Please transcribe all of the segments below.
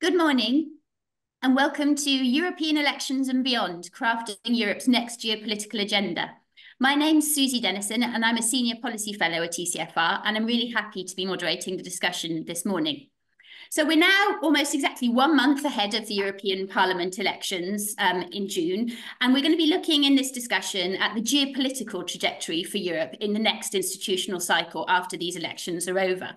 Good morning and welcome to European Elections and Beyond, Crafting Europe's Next Geopolitical Agenda. My name's Susi Dennison and I'm a Senior Policy Fellow at ECFR, and I'm really happy to be moderating the discussion this morning. So we're now almost exactly 1 month ahead of the European Parliament elections in June, and we're going to be looking in this discussion at the geopolitical trajectory for Europe in the next institutional cycle after these elections are over.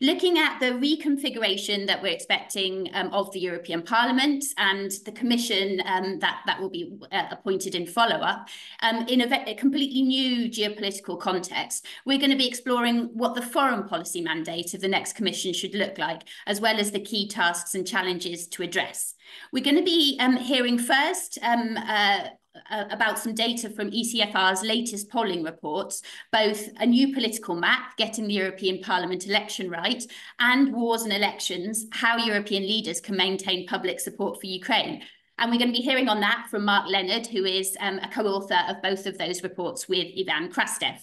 Looking at the reconfiguration that we're expecting of the European Parliament and the Commission that will be appointed in follow-up in a completely new geopolitical context, we're going to be exploring what the foreign policy mandate of the next Commission should look like, as well as the key tasks and challenges to address. We're going to be hearing first about some data from ECFR's latest polling reports, both a new political map, getting the European Parliament election right, and wars and elections, how European leaders can maintain public support for Ukraine. And we're going to be hearing on that from Leonard, who is a co-author of both of those reports with Ivan Krastev.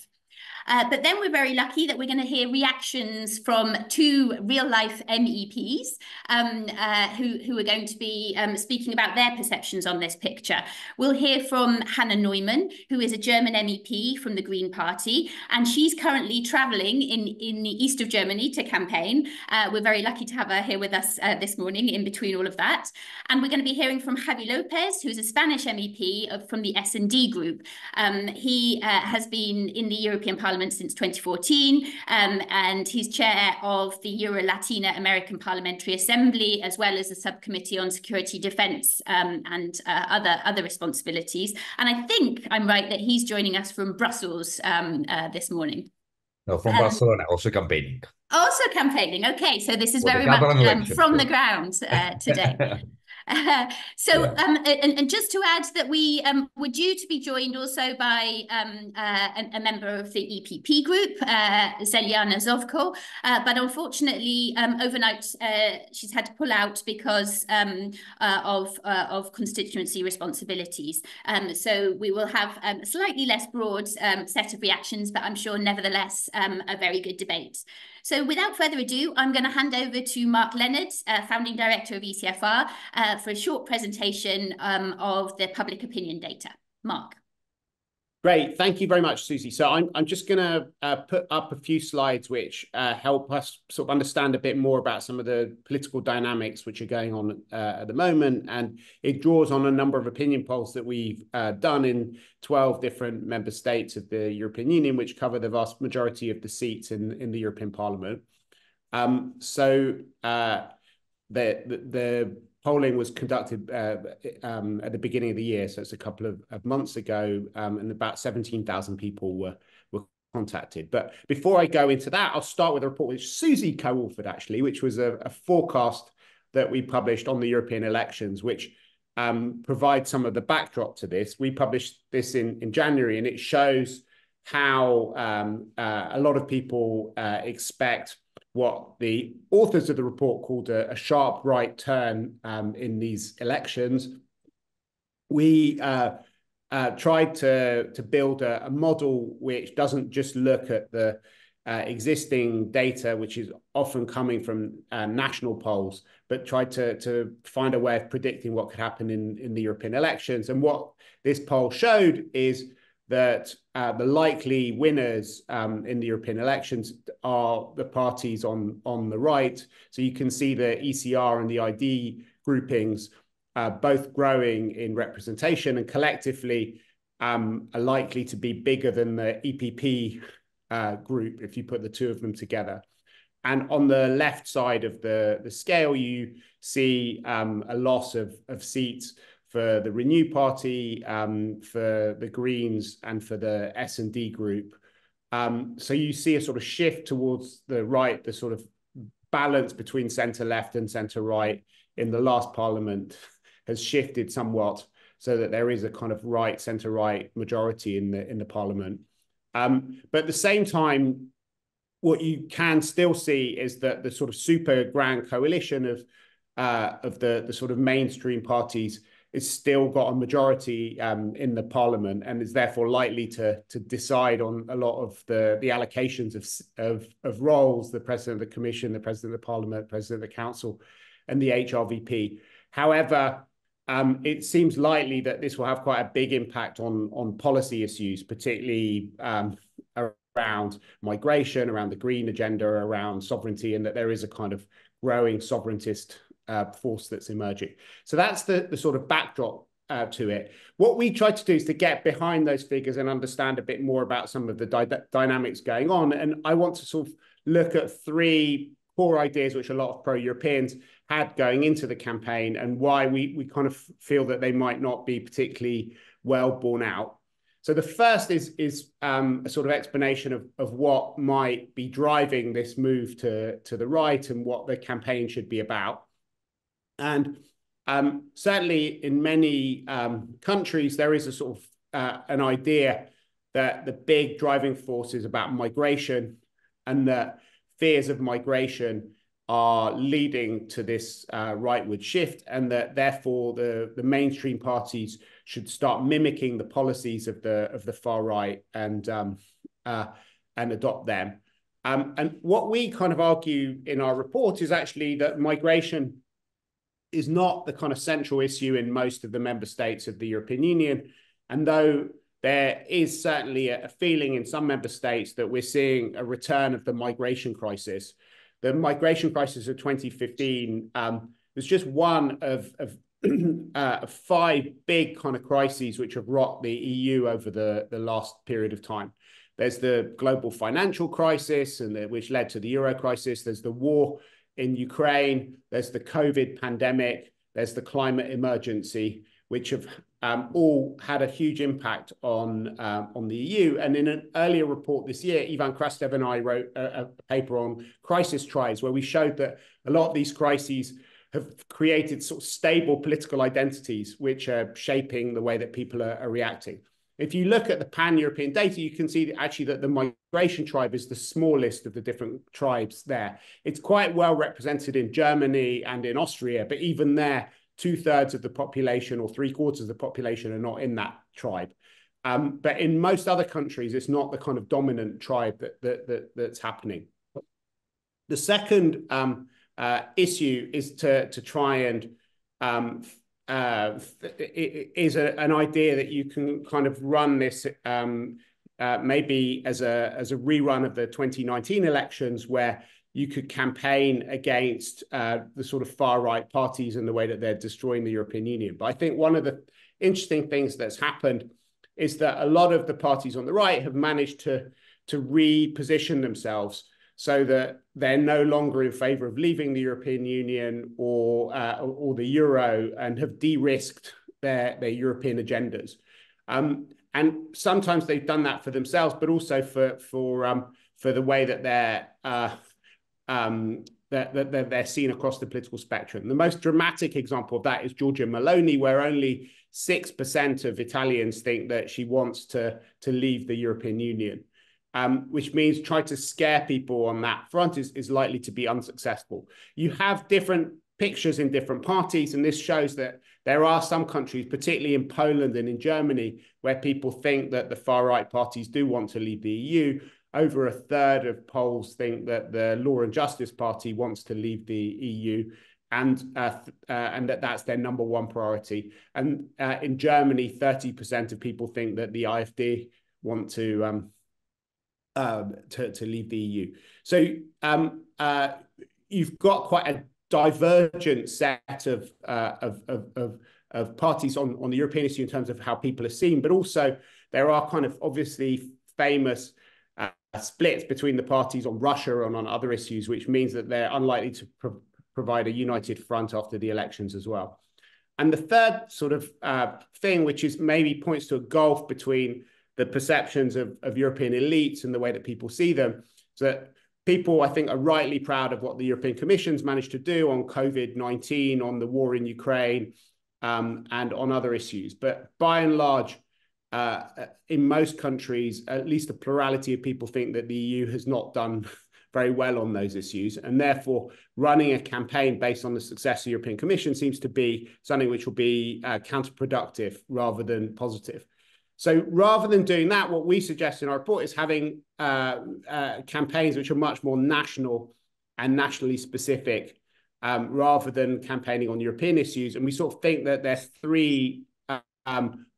But then we're very lucky that we're going to hear reactions from two real-life MEPs who are going to be speaking about their perceptions on this picture. We'll hear from Hannah Neumann, who is a German MEP from the Green Party, and she's currently travelling in the east of Germany to campaign. We're very lucky to have her here with us this morning in between all of that. And we're going to be hearing from Javi Lopez, who's a Spanish MEP from the S&D group. He has been in the European Parliament since 2014, and he's chair of the Euro-Latina American Parliamentary Assembly, as well as a subcommittee on security, defence, and other responsibilities. And I think I'm right that he's joining us from Brussels this morning. No, from Barcelona, also campaigning. Also campaigning. Okay, so this is Well, very much from the ground today. And just to add that we were due to be joined also by a member of the EPP group, Zeliana Zovko, but unfortunately overnight she's had to pull out because of constituency responsibilities. So we will have a slightly less broad set of reactions, but I'm sure nevertheless a very good debate. So without further ado, I'm going to hand over to Leonard, Founding Director of ECFR, for a short presentation of the public opinion data. Mark. Great. Thank you very much, Susie. So I'm just going to put up a few slides which help us sort of understand a bit more about some of the political dynamics which are going on at the moment. And it draws on a number of opinion polls that we've done in 12 different member states of the European Union, which cover the vast majority of the seats in the European Parliament. The polling was conducted at the beginning of the year, so it's a couple of months ago, and about 17,000 people were contacted. But before I go into that, I'll start with a report which Susi co-authored, actually, which was a forecast that we published on the European elections, which provides some of the backdrop to this. We published this in January, and it shows how a lot of people expect what the authors of the report called a sharp right turn in these elections. We tried to build a model which doesn't just look at the existing data, which is often coming from national polls, but tried to find a way of predicting what could happen in the European elections. And what this poll showed is that the likely winners in the European elections are the parties on the right. So you can see the ECR and the ID groupings both growing in representation and collectively are likely to be bigger than the EPP group if you put the two of them together. And on the left side of the scale, you see a loss of seats for the Renew Party, for the Greens, and for the S&D group. So you see a sort of shift towards the right, the sort of balance between centre-left and centre-right in the last parliament has shifted somewhat so that there is a kind of right, centre-right majority in the parliament. But at the same time, what you can still see is that the sort of super grand coalition of the sort of mainstream parties is still got a majority in the parliament and is therefore likely to decide on a lot of the allocations of roles, the president of the commission, the president of the parliament, president of the council, and the HRVP. However, it seems likely that this will have quite a big impact on policy issues, particularly around migration, around the green agenda, around sovereignty, and that there is a kind of growing sovereigntist force that's emerging. So that's the sort of backdrop to it. What we try to do is to get behind those figures and understand a bit more about some of the dynamics going on. And I want to sort of look at three core ideas which a lot of pro-Europeans had going into the campaign, and why we kind of feel that they might not be particularly well borne out. So the first is a sort of explanation of what might be driving this move to the right and what the campaign should be about. And certainly in many countries, there is a sort of an idea that the big driving force is about migration, and that fears of migration are leading to this rightward shift, and that therefore the mainstream parties should start mimicking the policies of the far right and adopt them. And what we kind of argue in our report is actually that migration is not the kind of central issue in most of the member states of the European Union. And though there is certainly a feeling in some member states that we're seeing a return of the migration crisis, the migration crisis of 2015 was just one of 5 big kind of crises which have rocked the EU over the last period of time. There's the global financial crisis, which led to the euro crisis. There's the war in Ukraine. There's the COVID pandemic. There's the climate emergency, which have all had a huge impact on the EU. And in an earlier report this year, Ivan Krastev and I wrote a paper on crisis tribes, where we showed that a lot of these crises have created sort of stable political identities, which are shaping the way that people are reacting. If you look at the pan-European data, you can see that actually that the migration tribe is the smallest of the different tribes there. It's quite well represented in Germany and in Austria, but even there, 2/3 of the population or 3/4 of the population are not in that tribe. But in most other countries, it's not the kind of dominant tribe that's happening. The second issue is to try and is an idea that you can kind of run this maybe as a rerun of the 2019 elections, where you could campaign against the sort of far-right parties and the way that they're destroying the European Union. But I think one of the interesting things that's happened is that a lot of the parties on the right have managed to reposition themselves so that they're no longer in favor of leaving the European Union or the euro, and have de-risked their European agendas. And sometimes they've done that for themselves, but also for the way that they're seen across the political spectrum. The most dramatic example of that is Giorgia Meloni, where only 6% of Italians think that she wants to leave the European Union. Which means trying to scare people on that front is likely to be unsuccessful. You have different pictures in different parties, and this shows that there are some countries, particularly in Poland and in Germany, where people think that the far-right parties do want to leave the EU. Over 1/3 of Poles think that the Law and Justice Party wants to leave the EU, and that's their #1 priority. And in Germany, 30% of people think that the AfD want to leave the EU. So you've got quite a divergent set of parties on the European issue in terms of how people are seen, but also there are kind of obviously famous splits between the parties on Russia and on other issues, which means that they're unlikely to provide a united front after the elections as well. And the third sort of thing, which is maybe points to a gulf between the perceptions of European elites and the way that people see them, so that people, I think, are rightly proud of what the European Commission's managed to do on COVID-19, on the war in Ukraine, and on other issues. But by and large, in most countries, at least a plurality of people think that the EU has not done very well on those issues. And therefore, running a campaign based on the success of the European Commission seems to be something which will be counterproductive rather than positive. So rather than doing that, what we suggest in our report is having campaigns which are much more national and nationally specific, rather than campaigning on European issues. And we sort of think that there's three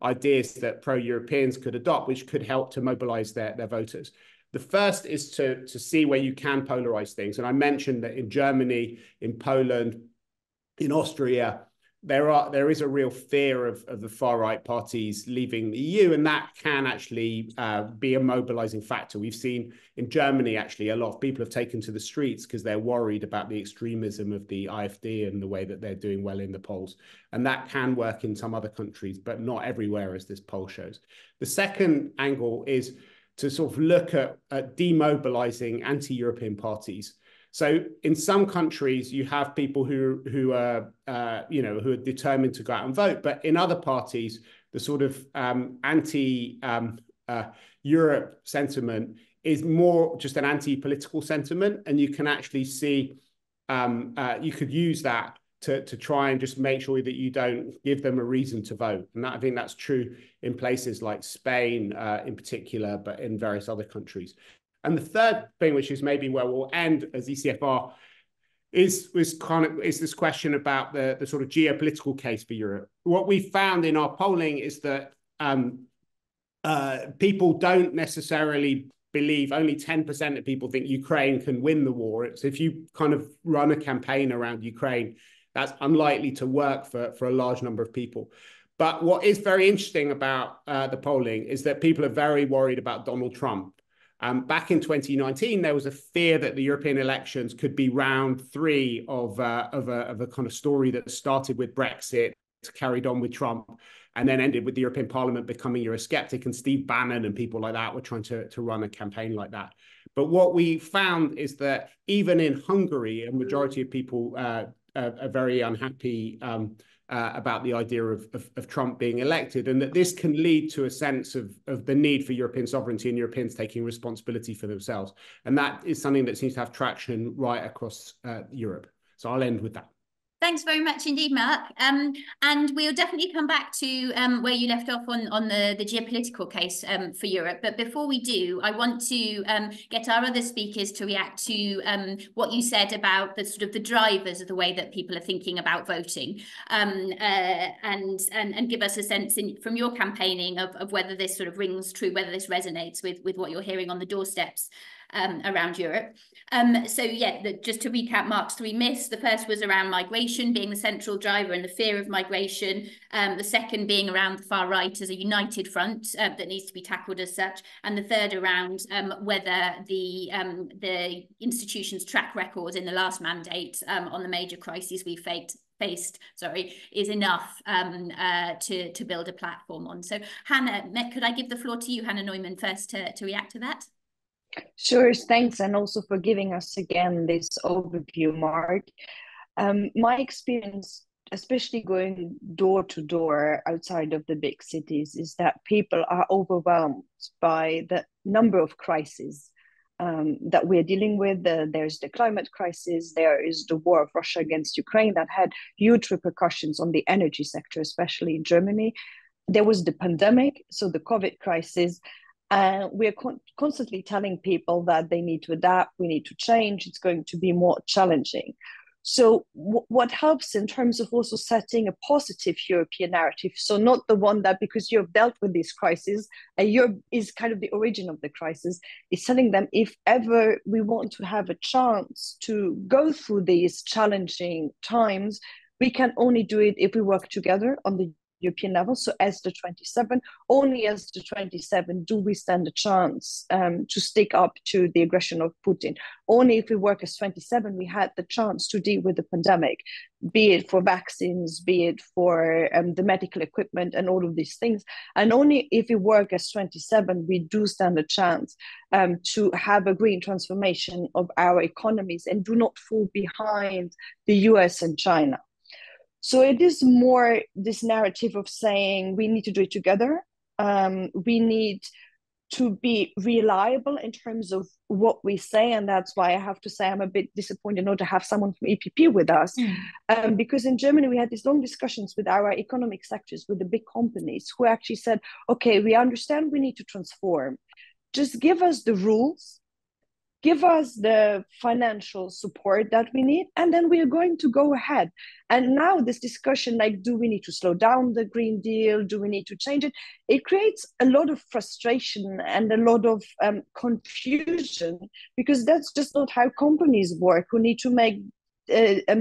ideas that pro-Europeans could adopt, which could help to mobilize their voters. The first is to see where you can polarize things. And I mentioned that in Germany, in Poland, in Austria, there is a real fear of the far-right parties leaving the EU, and that can actually be a mobilizing factor. We've seen in Germany, actually, a lot of people have taken to the streets because they're worried about the extremism of the AfD and the way that they're doing well in the polls. And that can work in some other countries, but not everywhere, as this poll shows. The second angle is to sort of look at demobilizing anti-European parties. So in some countries, you have people who are determined to go out and vote, but in other parties, the sort of anti-Europe sentiment is more just an anti-political sentiment, and you can actually see you could use that to try and just make sure that you don't give them a reason to vote. And I think that's true in places like Spain in particular, but in various other countries. And the third thing, which is maybe where we'll end as ECFR, is this question about the sort of geopolitical case for Europe. What we found in our polling is that people don't necessarily believe, only 10% of people think Ukraine can win the war. So if you kind of run a campaign around Ukraine, that's unlikely to work for a large number of people. But what is very interesting about the polling is that people are very worried about Donald Trump. Back in 2019, there was a fear that the European elections could be round three of a kind of story that started with Brexit, carried on with Trump, and then ended with the European Parliament becoming Eurosceptic, and Steve Bannon and people like that were trying to run a campaign like that. But what we found is that even in Hungary, a majority of people are very unhappy about the idea of Trump being elected, and that this can lead to a sense of the need for European sovereignty and Europeans taking responsibility for themselves. And that is something that seems to have traction right across Europe. So I'll end with that. Thanks very much indeed, Mark. And we'll definitely come back to where you left off on the geopolitical case for Europe. But before we do, I want to get our other speakers to react to what you said about the sort of the drivers of the way that people are thinking about voting, and give us a sense from your campaigning of whether this sort of rings true, whether this resonates with what you're hearing on the doorsteps around Europe. So yeah, just to recap Mark's three myths, the first was around migration being the central driver and the fear of migration. The second being around the far right as a united front that needs to be tackled as such. And the third around whether the institution's track record in the last mandate on the major crises we faced is enough to build a platform on. So Hannah, could I give the floor to you, Hannah Neumann, first to react to that? Sure, thanks, and also for giving us again this overview, Mark. My experience, especially going door to door outside of the big cities, is that people are overwhelmed by the number of crises that we're dealing with. There's the climate crisis, there is the war of Russia against Ukraine that had huge repercussions on the energy sector, especially in Germany. There was the pandemic, so the COVID crisis. We're constantly telling people that they need to adapt, we need to change, it's going to be more challenging. So what helps in terms of also setting a positive European narrative, so not the one that because you've dealt with this crisis, Europe is kind of the origin of the crisis, is telling them if ever we want to have a chance to go through these challenging times, we can only do it if we work together on the European level. So as the 27, only as the 27 do we stand a chance to stick up to the aggression of Putin. Only if we work as 27, we had the chance to deal with the pandemic, be it for vaccines, be it for the medical equipment and all of these things. And only if we work as 27, we do stand a chance to have a green transformation of our economies and do not fall behind the US and China. So it is more this narrative of saying we need to do it together. We need to be reliable in terms of what we say. And that's why I have to say I'm a bit disappointed not to have someone from EPP with us. Because in Germany, we had these long discussions with our economic sectors, with the big companies who actually said, okay, we understand we need to transform. Just give us the rules give us the financial support that we need, and then we are going to go ahead. And now this discussion, like, do we need to slow down the Green Deal? Do we need to change it? It creates a lot of frustration and a lot of confusion, because that's just not how companies work, who need to make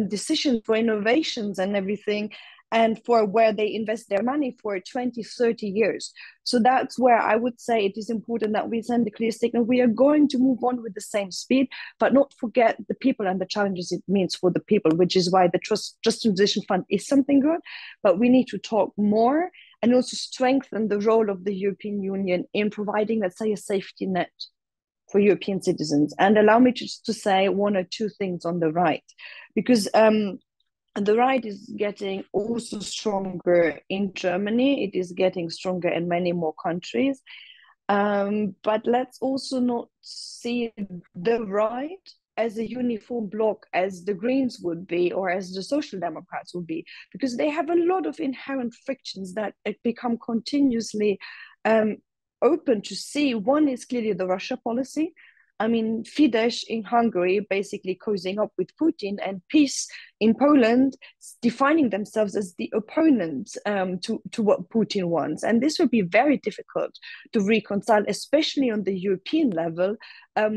decisions for innovations and everything, and for where they invest their money for 20, 30 years. So that's where I would say it is important that we send a clear signal. We are going to move on with the same speed, but not forget the people and the challenges it means for the people, which is why the Just Transition Fund is something good. But we need to talk more and also strengthen the role of the European Union in providing, let's say, a safety net for European citizens. And allow me just to say one or two things on the right, because the right is getting also stronger in Germany. It is getting stronger in many more countries. But let's also not see the right as a uniform bloc as the Greens would be, or as the Social Democrats would be, because they have a lot of inherent frictions that become continuously open to see. One is clearly the Russia policy. I mean, Fidesz in Hungary basically cozying up with Putin, and PiS in Poland defining themselves as the opponent to what Putin wants. And this will be very difficult to reconcile, especially on the European level,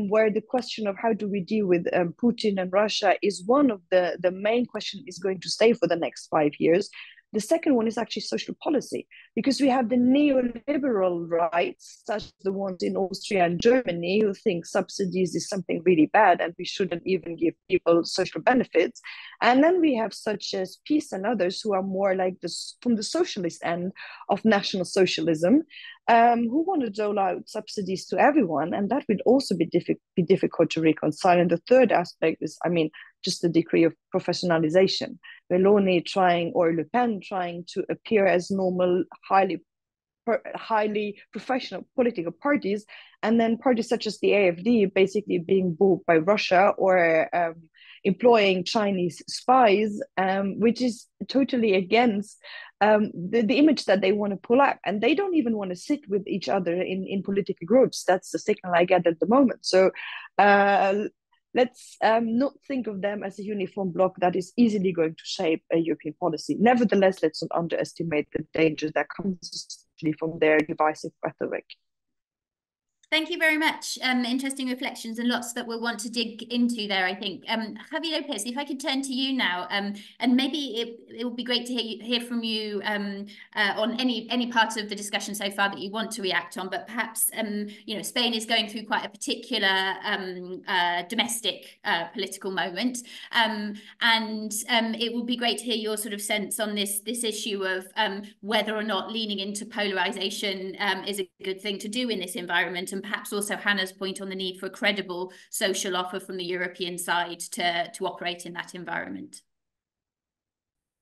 where the question of how do we deal with Putin and Russia is one of the main questions is going to stay for the next 5 years. The second one is actually social policy, because we have the neoliberal rights, such as the ones in Austria and Germany, who think subsidies is something really bad and we shouldn't even give people social benefits. And then we have such as PiS and others who are more like this from the socialist end of National Socialism, who want to dole out subsidies to everyone. And that would also be difficult to reconcile. And the third aspect is, I mean, just the degree of professionalization. Meloni trying, or Le Pen trying to appear as normal, highly professional political parties, and then parties such as the AfD basically being bought by Russia, or employing Chinese spies, which is totally against the image that they want to pull up. And they don't even want to sit with each other in political groups. That's the signal I get at the moment. So let's not think of them as a uniform bloc that is easily going to shape a European policy. Nevertheless, let's not underestimate the danger that comes from their divisive rhetoric. Thank you very much. Interesting reflections, and lots that we'll want to dig into there, I think. Javi Lopez, if I could turn to you now, and maybe it would be great to hear from you on any part of the discussion so far that you want to react on, but perhaps, you know, Spain is going through quite a particular domestic political moment, and it would be great to hear your sort of sense on this issue of whether or not leaning into polarization is a good thing to do in this environment, and perhaps also Hannah's point on the need for a credible social offer from the European side to operate in that environment.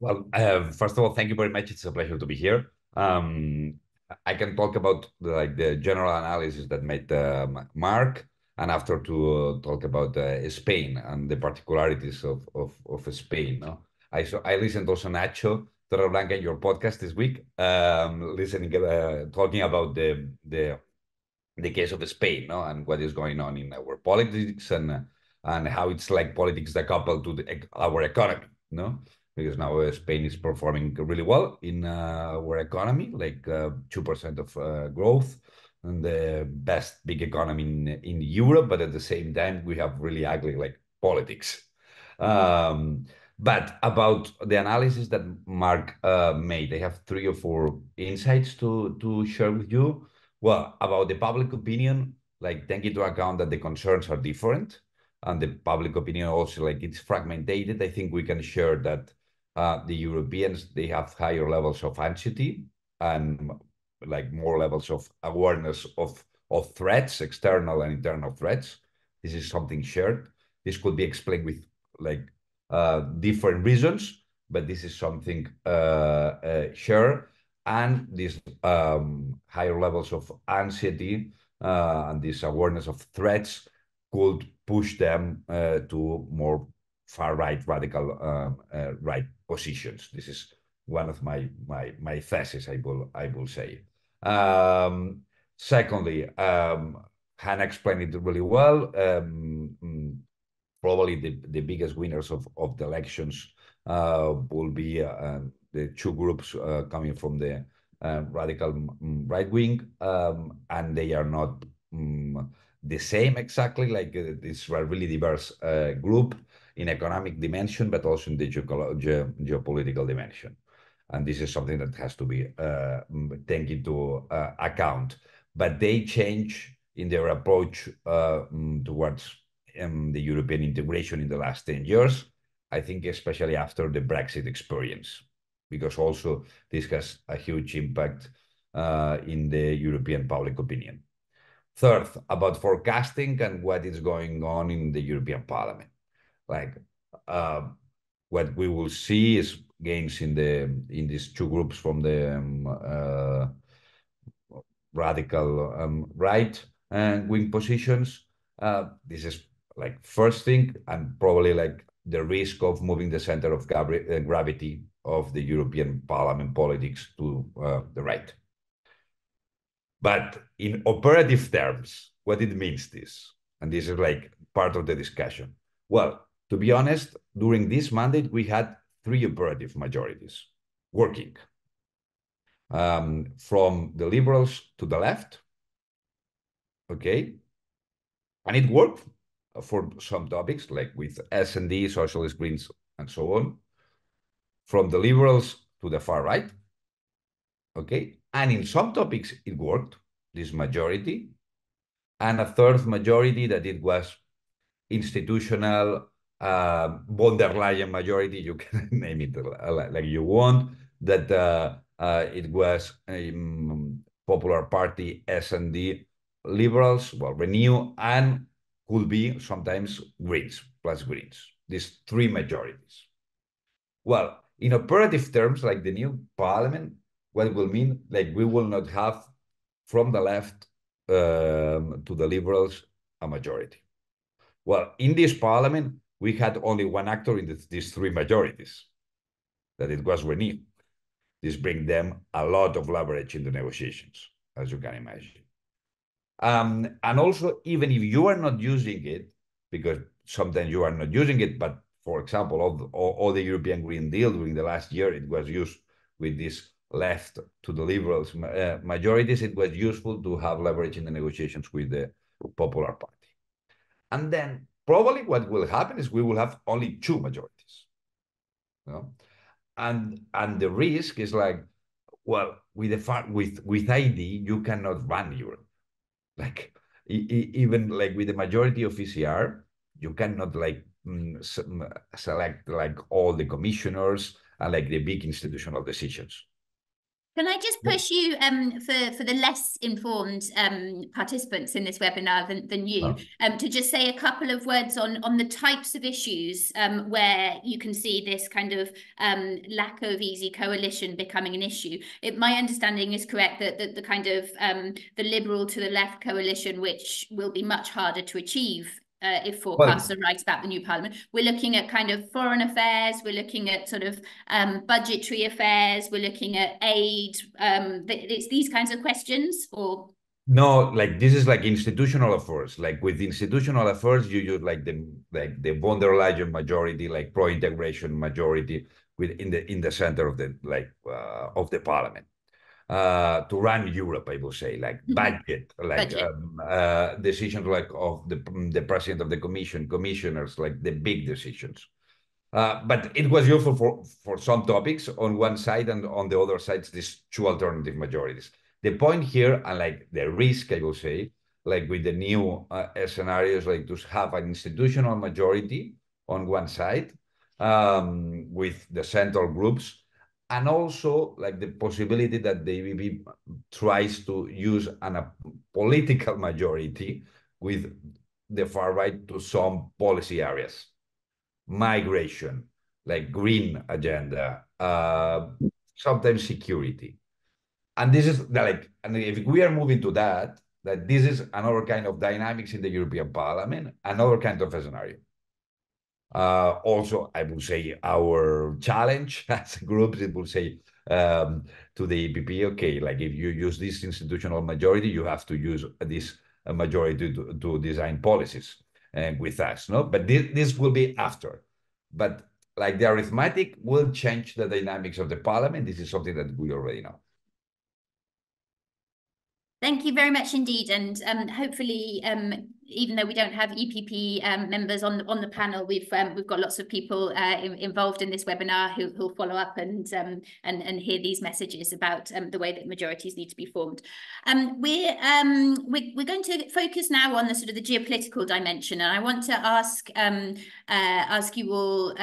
Well, first of all, thank you very much. It's a pleasure to be here. I can talk about the general analysis that made Mark, and after to talk about Spain and the particularities of Spain. No? I listened also Nacho Torreblanca, your podcast this week, talking about the case of Spain, no, and what is going on in our politics, and how it's like politics that couple to our economy, no, because now Spain is performing really well in our economy, like 2% of growth, and the best big economy in Europe, but at the same time we have really ugly like politics. But about the analysis that Mark made, I have 3 or 4 insights to share with you. Well, about the public opinion, like take into account that the concerns are different, and the public opinion also like it's fragmented. I think we can share that the Europeans, they have higher levels of anxiety and like more levels of awareness of threats, external and internal threats. This is something shared. This could be explained with like different reasons, but this is something shared. And these higher levels of anxiety and this awareness of threats could push them to more far-right, radical right positions. This is one of my thesis, I will say. Secondly, Hannah explained it really well. Probably the biggest winners of the elections will be the two groups coming from the radical right wing, and they are not the same exactly. Like it's a really diverse group in economic dimension, but also in the geopolitical dimension. And this is something that has to be taken into account. But they change in their approach towards the European integration in the last 10 years, I think especially after the Brexit experience, because also this has a huge impact in the European public opinion. Third, about forecasting and what is going on in the European Parliament. Like what we will see is gains in these two groups from the radical right and wing positions. This is like first thing, and probably like the risk of moving the center of gravity of the European Parliament politics to the right. But in operative terms, what it means this, and this is like part of the discussion. Well, to be honest, during this mandate, we had 3 operative majorities working. From the liberals to the left, okay? And it worked for some topics, like with S&D, Socialist Greens, and so on. From the liberals to the far right, okay? And in some topics, it worked, this majority. And a third majority that it was institutional, von der Leyen majority, you can name it like you want, that it was Popular Party, S&D, Liberals, well, Renew, and could be sometimes Greens, plus Greens, these 3 majorities. Well, in operative terms, like the new parliament, what it will mean, like we will not have from the left to the Liberals a majority. Well, in this parliament, we had only one actor in these 3 majorities, that it was Renew. This brings them a lot of leverage in the negotiations, as you can imagine. And also, even if you are not using it, because sometimes you are not using it, but for example, all the European Green Deal during the last year, it was used with this left to the Liberals majorities. It was useful to have leverage in the negotiations with the Popular Party. And then probably what will happen is we will have only 2 majorities. You know? And the risk is like, well, with ID, you cannot run Europe. Like even like with the majority of ECR, you cannot like select like all the commissioners and like the big institutional decisions. Can I just push you for the less informed participants in this webinar than you to just say a couple of words on the types of issues where you can see this kind of lack of easy coalition becoming an issue? My understanding is correct that the kind of the liberal to the left coalition, which will be much harder to achieve if forecasts are right about the new parliament. We're looking at kind of foreign affairs, we're looking at sort of budgetary affairs, we're looking at aid. It's these kinds of questions, or? No, like this is like institutional affairs. Like with institutional affairs, you use like the von der Leyen majority, like pro-integration majority in the center of the of the parliament. To run Europe, I will say, like budget, like decisions like of the president of the commission, commissioners, like the big decisions. But it was useful for some topics on one side, and on the other side, these 2 alternative majorities. The point here, and like the risk, I will say, like with the new scenarios, like to have an institutional majority on one side with the central groups, and also like the possibility that the EVP tries to use a political majority with the far right to some policy areas. Migration, like green agenda, sometimes security. And this is like, and if we are moving to that this is another kind of dynamics in the European Parliament, another kind of a scenario. Also, I would say our challenge as groups, it would say to the EPP, okay, like if you use this institutional majority, you have to use this a majority to design policies with us, no? But this will be after. But like the arithmetic will change the dynamics of the parliament. This is something that we already know. Thank you very much indeed, and hopefully, even though we don't have EPP members on the panel, we've got lots of people involved in this webinar who'll follow up and hear these messages about the way that majorities need to be formed. We're going to focus now on the sort of the geopolitical dimension, and I want to ask you all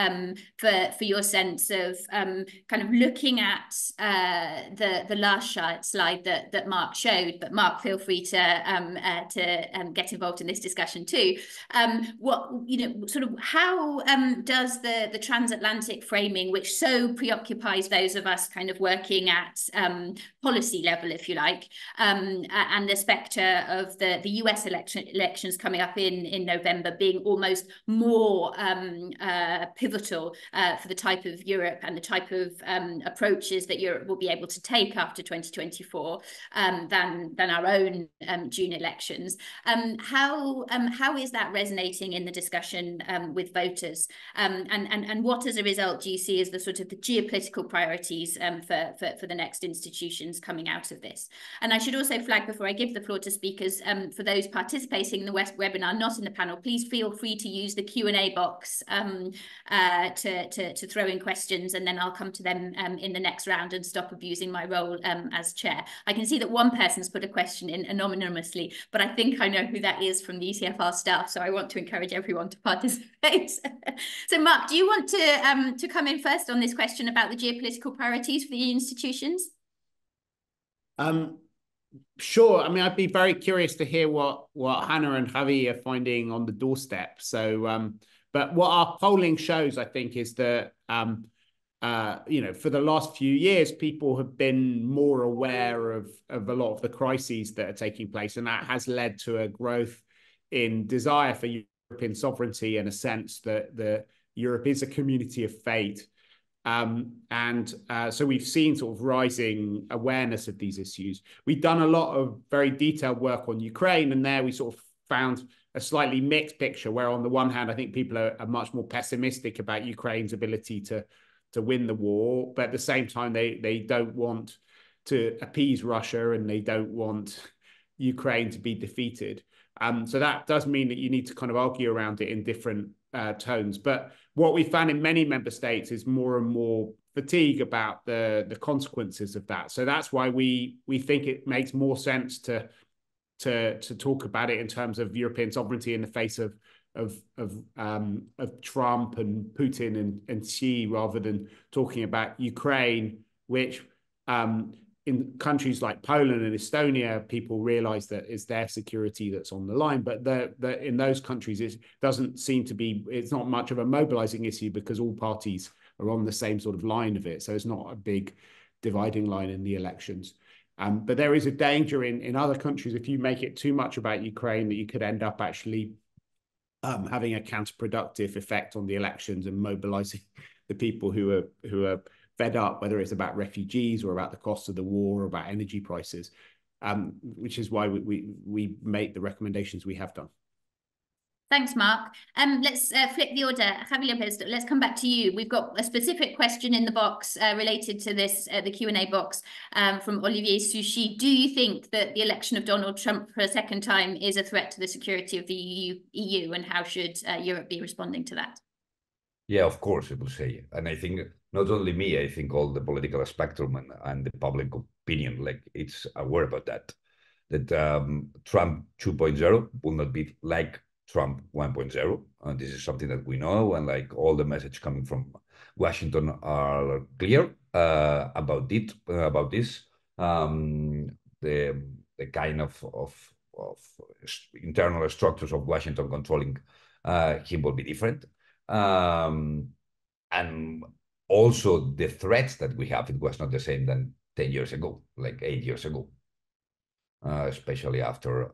for your sense of kind of looking at the last slide that Mark showed. But Mark, feel free to get involved in this discussion too. Sort of how does the transatlantic framing, which so preoccupies those of us kind of working at policy level, if you like, and the spectre of the US elections coming up in November being almost more pivotal for the type of Europe and the type of approaches that Europe will be able to take after 2024 than our own June elections. How is that resonating in the discussion with voters? And what, as a result, do you see as the sort of the geopolitical priorities for the next institutions coming out of this? And I should also flag, before I give the floor to speakers, for those participating in the webinar, not in the panel, please feel free to use the Q&A box to throw in questions, and then I'll come to them in the next round and stop abusing my role as chair. I can see that one person's put a question in anonymously, but I think I know who that is from the ECFR staff, so I want to encourage everyone to participate. So Mark, do you want to come in first on this question about the geopolitical priorities for the institutions? Sure. I mean, I'd be very curious to hear what Hannah and Javi are finding on the doorstep. So, but what our polling shows, I think, is that for the last few years, people have been more aware of a lot of the crises that are taking place, and that has led to a growth in desire for European sovereignty and a sense that Europe is a community of fate. So we've seen sort of rising awareness of these issues. We've done a lot of very detailed work on Ukraine, and there we sort of found a slightly mixed picture, where on the one hand, I think people are much more pessimistic about Ukraine's ability to win the war, but at the same time, they don't want to appease Russia, and they don't want Ukraine to be defeated. So that does mean that you need to kind of argue around it in different tones. But what we found in many member states is more and more fatigue about the consequences of that. So that's why we think it makes more sense to talk about it in terms of European sovereignty in the face of Trump and Putin and Xi, rather than talking about Ukraine, which in countries like Poland and Estonia, people realize that it's their security that's on the line. But in those countries, it doesn't seem to be, it's not much of a mobilizing issue because all parties are on the same sort of line of it. So it's not a big dividing line in the elections. But there is a danger in other countries, if you make it too much about Ukraine, that you could end up actually having a counterproductive effect on the elections and mobilizing the people who are fed up, whether it's about refugees or about the cost of the war or about energy prices, which is why we make the recommendations we have done. Thanks, Mark. Let's flip the order. Javi Lopez, let's come back to you. We've got a specific question in the box related to this, the Q&A box from Olivier Susi. Do you think that the election of Donald Trump for a second time is a threat to the security of the EU, and how should Europe be responding to that? Yeah, of course, I will say. And I think not only me, I think all the political spectrum and the public opinion, like, it's aware about that Trump 2.0 will not be like Trump 1.0. This is something that we know, and like all the message coming from Washington are clear about this. The kind of internal structures of Washington controlling him will be different. And also the threats that we have, it was not the same than 10 years ago, like 8 years ago, especially after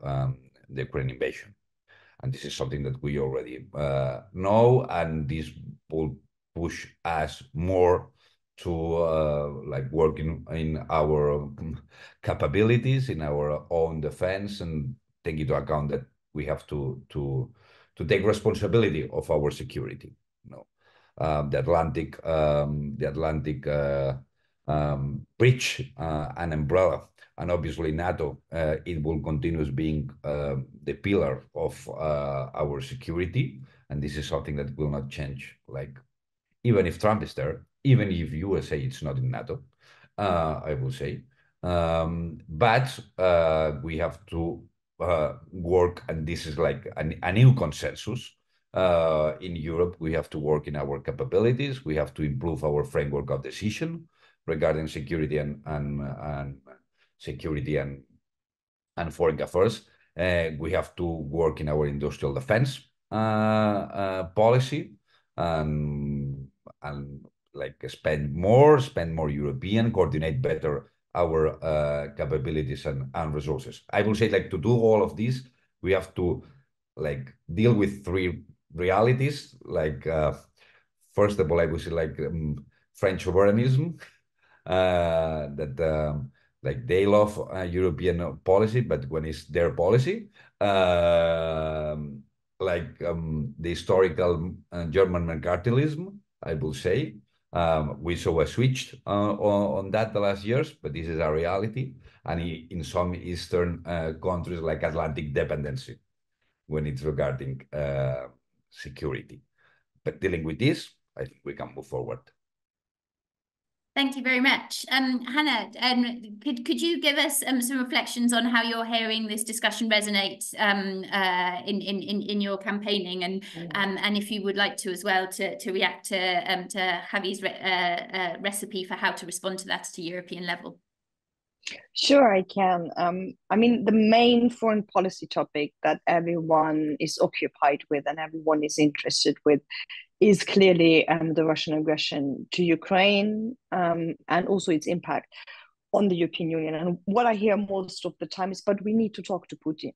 the Ukraine invasion. And this is something that we already know, and this will push us more to like working in our capabilities, in our own defense, and take into account that we have to take responsibility of our security. The Atlantic bridge, an umbrella, and obviously NATO. It will continue being the pillar of our security, and this is something that will not change. Like, even if Trump is there, even if USA is not in NATO, I will say. But we have to work, and this is like a new consensus in Europe. We have to work in our capabilities. We have to improve our framework of decision regarding security and security and foreign affairs. We have to work in our industrial defense policy and like spend more European, coordinate better our capabilities and resources. I will say, like, to do all of this, we have to like deal with three realities. Like, first of all, I would say, like, French sovereignism, that like they love European policy, but when it's their policy, the historical German mercantilism, I will say. We saw a switch on that the last years, but this is a reality. And in some Eastern countries, like Atlantic dependency, when it's regarding security. But dealing with this, I think we can move forward. Thank you very much. Hannah, could you give us some reflections on how you're hearing this discussion resonate in your campaigning, and if you would like to as well to react to Javi's recipe for how to respond to that at a European level? Sure, I can. I mean, the main foreign policy topic that everyone is occupied with and everyone is interested with is clearly the Russian aggression to Ukraine, and also its impact on the European Union. And what I hear most of the time is, but we need to talk to Putin.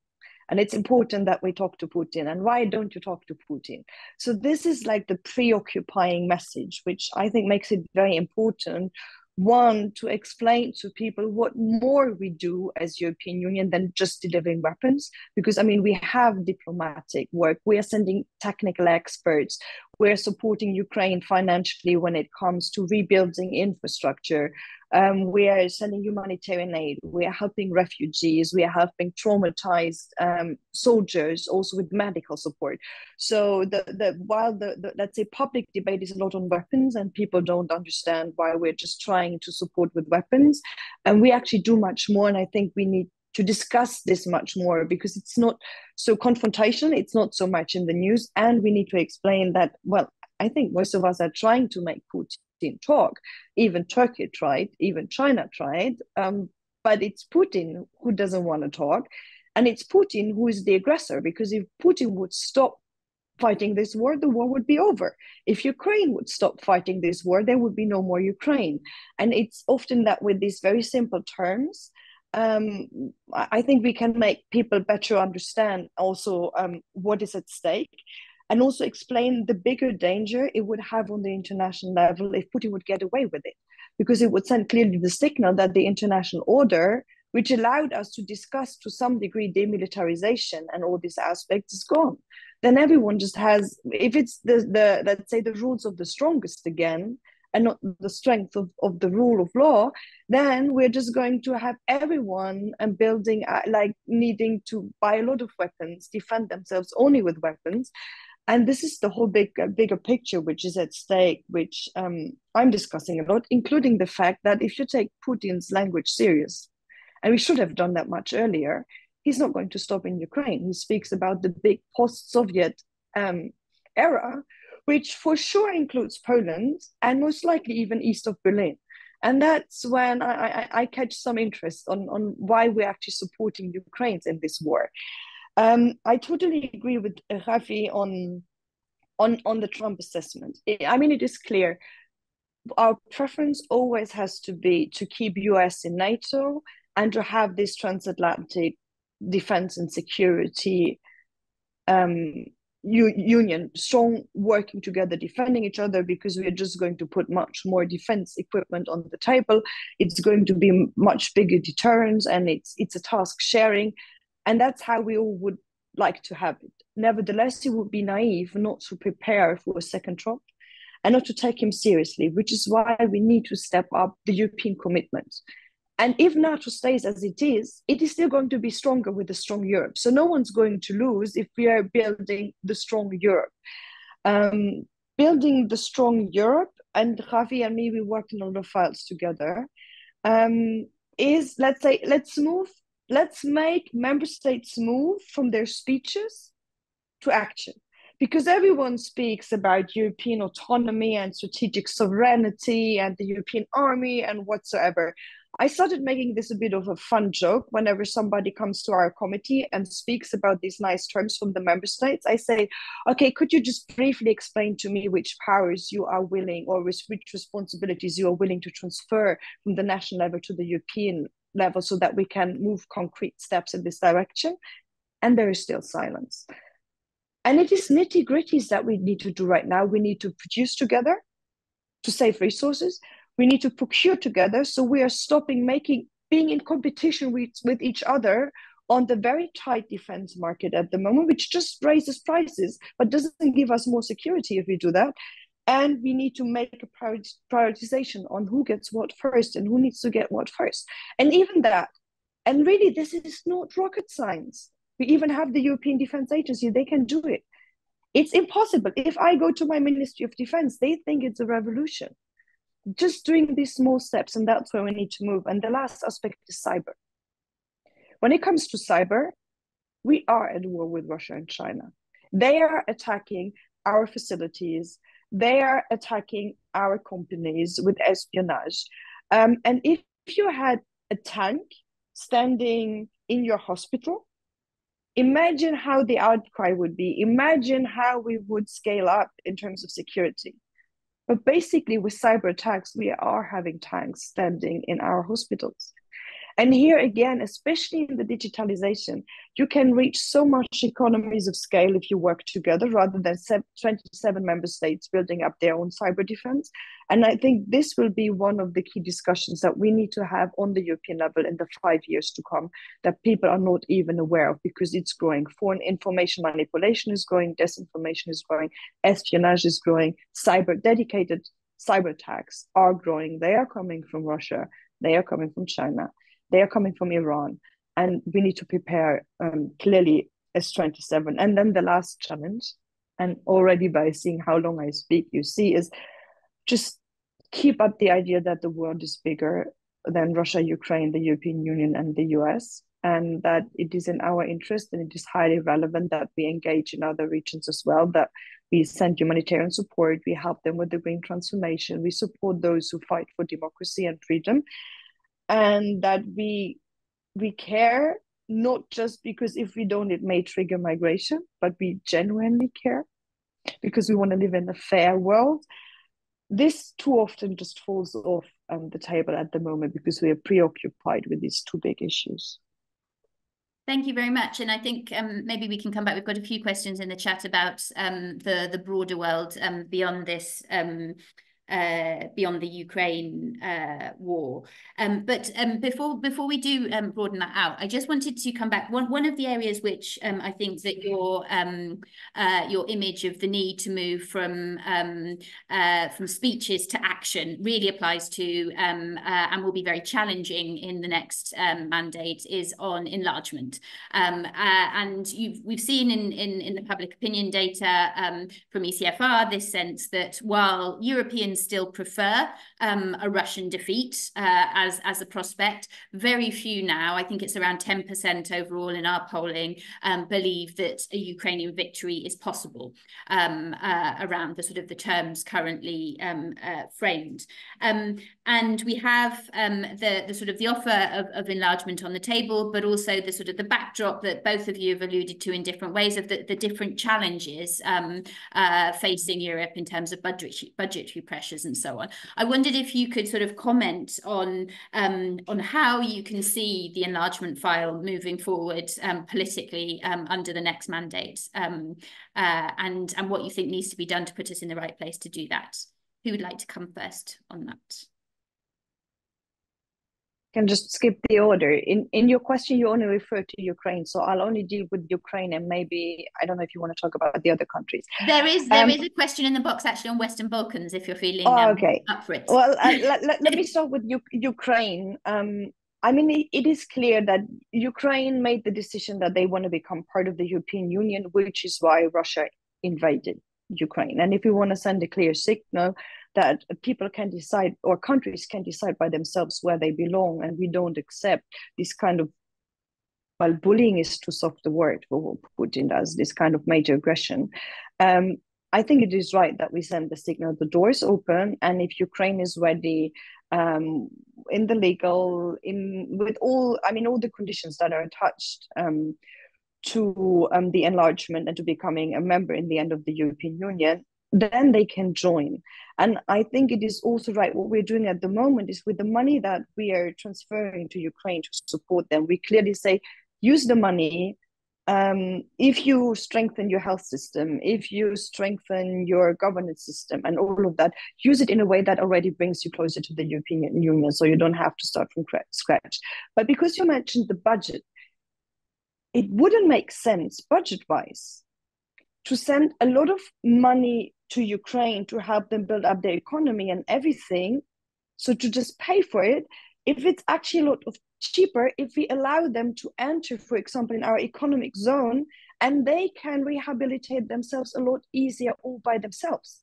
And it's important that we talk to Putin. And why don't you talk to Putin? So this is like the preoccupying message, which I think makes it very important. One, to explain to people what more we do as European Union than just delivering weapons. Because, I mean, we have diplomatic work. We are sending technical experts. We're supporting Ukraine financially when it comes to rebuilding infrastructure. We are sending humanitarian aid. We are helping refugees. We are helping traumatized soldiers, also with medical support. So while the let's say public debate is a lot on weapons, and people don't understand why we're just trying to support with weapons, and we actually do much more. And I think we need to discuss this much more, because it's not so confrontational. It's not so much in the news, and we need to explain that. Well, I think most of us are trying to make Putin talk. Even Turkey tried, even China tried, but it's Putin who doesn't want to talk, and it's Putin who is the aggressor, because if Putin would stop fighting this war, the war would be over. If Ukraine would stop fighting this war, there would be no more Ukraine. And it's often that with these very simple terms, I think we can make people better understand also what is at stake, and also explain the bigger danger it would have on the international level if Putin would get away with it, because it would send clearly the signal that the international order, which allowed us to discuss to some degree demilitarization and all these aspects, is gone. Then everyone just has, if it's the let's say the rules of the strongest again, and not the strength of the rule of law, then we're just going to have everyone and building like needing to buy a lot of weapons, defend themselves only with weapons. And this is the whole bigger picture which is at stake, which I'm discussing a lot, including the fact that if you take Putin's language serious, and we should have done that much earlier, he's not going to stop in Ukraine. He speaks about the big post-Soviet era, which for sure includes Poland and most likely even east of Berlin. And that's when I catch some interest on why we're actually supporting Ukraine in this war. I totally agree with Javi on the Trump assessment. I mean, it is clear our preference always has to be to keep US in NATO and to have this transatlantic defense and security union, strong, working together, defending each other, because we are just going to put much more defense equipment on the table. It's going to be much bigger deterrence, and it's a task sharing. And that's how we all would like to have it. Nevertheless, it would be naive not to prepare for a second Trump and not to take him seriously, which is why we need to step up the European commitment. And if NATO stays as it is still going to be stronger with a strong Europe. So no one's going to lose if we are building the strong Europe. Building the strong Europe, and Javi and me, we worked on a lot of files together, is, let's say, let's make member states move from their speeches to action. Because everyone speaks about European autonomy and strategic sovereignty and the European army and whatsoever. I started making this a bit of a fun joke whenever somebody comes to our committee and speaks about these nice terms from the member states. I say, okay, could you just briefly explain to me which powers you are willing, or which responsibilities you are willing to transfer from the national level to the European level so that we can move concrete steps in this direction? And there is still silence. And it is nitty-gritties that we need to do right now. We need to produce together to save resources. We need to procure together, so we are stopping being in competition with each other on the very tight defense market at the moment, which just raises prices, but doesn't give us more security if we do that. And we need to make a prioritization on who gets what first and who needs to get what first. And even that, and really, this is not rocket science. We even have the European Defense Agency, they can do it. It's impossible. If I go to my Ministry of Defense, they think it's a revolution. Just doing these small steps, and that's where we need to move. And the last aspect is cyber. When it comes to cyber, we are at war with Russia and China. They are attacking our facilities. They are attacking our companies with espionage. And if you had a tank standing in your hospital, imagine how the outcry would be. Imagine how we would scale up in terms of security. But basically, with cyber attacks, we are having tanks standing in our hospitals. And here again, especially in the digitalization, you can reach so much economies of scale if you work together rather than 27 member states building up their own cyber defense. And I think this will be one of the key discussions that we need to have on the European level in the 5 years to come, that people are not even aware of, because it's growing. Foreign information manipulation is growing, disinformation is growing, espionage is growing, dedicated cyber attacks are growing. They are coming from Russia, they are coming from China, they are coming from Iran, and we need to prepare clearly as 27. And then the last challenge, and already by seeing how long I speak, you see, is just keep up the idea that the world is bigger than Russia, Ukraine, the European Union, and the US, and that it is in our interest and it is highly relevant that we engage in other regions as well, that we send humanitarian support, we help them with the green transformation, we support those who fight for democracy and freedom, and that we care, not just because if we don't, it may trigger migration, but we genuinely care because we want to live in a fair world. This too often just falls off the table at the moment because we are preoccupied with these two big issues. Thank you very much. And I think maybe we can come back. We've got a few questions in the chat about the broader world beyond this, beyond the Ukraine war. But before we do broaden that out, I just wanted to come back. One of the areas which I think that your image of the need to move from speeches to action really applies to, and will be very challenging in the next mandate, is on enlargement. And we've seen in the public opinion data from ECFR this sense that while Europeans still prefer a Russian defeat as a prospect, very few now, I think it's around 10% overall in our polling, believe that a Ukrainian victory is possible around the sort of the terms currently framed. And we have the sort of the offer of enlargement on the table, but also the sort of the backdrop that both of you have alluded to in different ways of the different challenges facing Europe in terms of budgetary pressures and so on. I wondered if you could sort of comment on how you can see the enlargement file moving forward politically under the next mandate, and what you think needs to be done to put us in the right place to do that. Who would like to come first on that? can just skip the order. In your question, you only refer to Ukraine, so I'll only deal with Ukraine, and maybe I don't know if you want to talk about the other countries. There is a question in the box actually on Western Balkans if you're feeling okay. up for it. Well, let me start with Ukraine. I mean, it is clear that Ukraine made the decision that they want to become part of the European Union, which is why Russia invaded Ukraine. And if we want to send a clear signal that people can decide, or countries can decide by themselves where they belong, and we don't accept this kind of, well, bullying is too soft a word for what Putin does, this kind of major aggression. I think it is right that we send the signal, the doors open, and if Ukraine is ready, in the legal, with all, I mean, all the conditions that are attached to the enlargement and to becoming a member in the end of the European Union, then they can join. And I think it is also right, what we're doing at the moment is with the money that we are transferring to Ukraine to support them, we clearly say, use the money. If you strengthen your health system, if you strengthen your governance system and all of that, use it in a way that already brings you closer to the European Union, so you don't have to start from scratch. But because you mentioned the budget, it wouldn't make sense budget-wise to send a lot of money to Ukraine to help them build up their economy and everything, so to just pay for it, if it's actually a lot of cheaper if we allow them to enter, for example, in our economic zone, and they can rehabilitate themselves a lot easier all by themselves.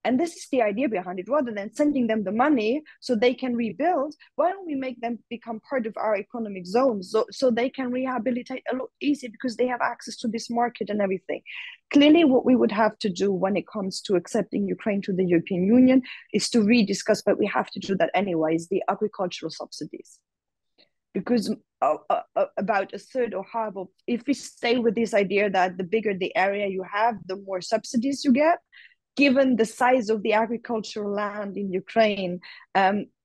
And this is the idea behind it. Rather than sending them the money so they can rebuild, why don't we make them become part of our economic zone so they can rehabilitate a lot easier because they have access to this market and everything. Clearly, what we would have to do when it comes to accepting Ukraine to the European Union is to rediscuss, but we have to do that anyways, the agricultural subsidies. Because about a third or half of, if we stay with this idea that the bigger the area you have, the more subsidies you get, given the size of the agricultural land in Ukraine,